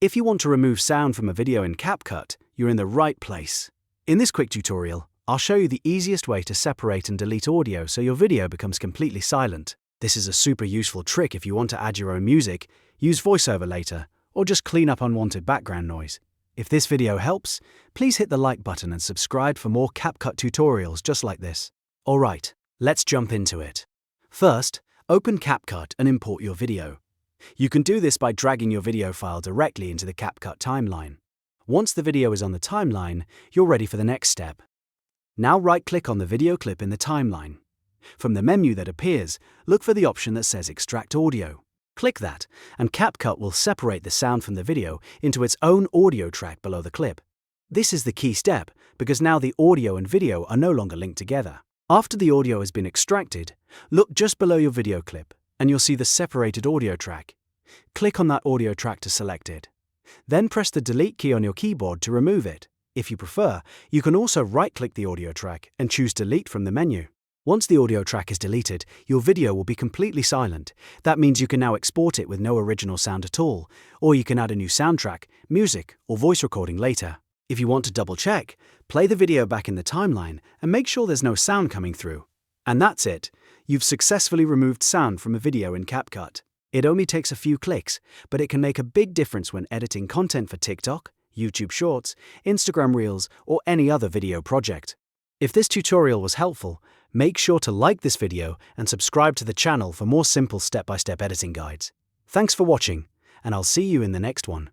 If you want to remove sound from a video in CapCut, you're in the right place. In this quick tutorial, I'll show you the easiest way to separate and delete audio so your video becomes completely silent. This is a super useful trick if you want to add your own music, use voiceover later, or just clean up unwanted background noise. If this video helps, please hit the like button and subscribe for more CapCut tutorials just like this. Alright, let's jump into it. First, open CapCut and import your video. You can do this by dragging your video file directly into the CapCut timeline. Once the video is on the timeline, you're ready for the next step. Now right-click on the video clip in the timeline. From the menu that appears, look for the option that says Extract Audio. Click that, and CapCut will separate the sound from the video into its own audio track below the clip. This is the key step, because now the audio and video are no longer linked together. After the audio has been extracted, look just below your video clip, and you'll see the separated audio track. Click on that audio track to select it. Then press the Delete key on your keyboard to remove it. If you prefer, you can also right-click the audio track and choose Delete from the menu. Once the audio track is deleted, your video will be completely silent. That means you can now export it with no original sound at all, or you can add a new soundtrack, music, or voice recording later. If you want to double-check, play the video back in the timeline and make sure there's no sound coming through. And that's it. You've successfully removed sound from a video in CapCut. It only takes a few clicks, but it can make a big difference when editing content for TikTok, YouTube Shorts, Instagram Reels, or any other video project. If this tutorial was helpful, make sure to like this video and subscribe to the channel for more simple step-by-step editing guides. Thanks for watching, and I'll see you in the next one.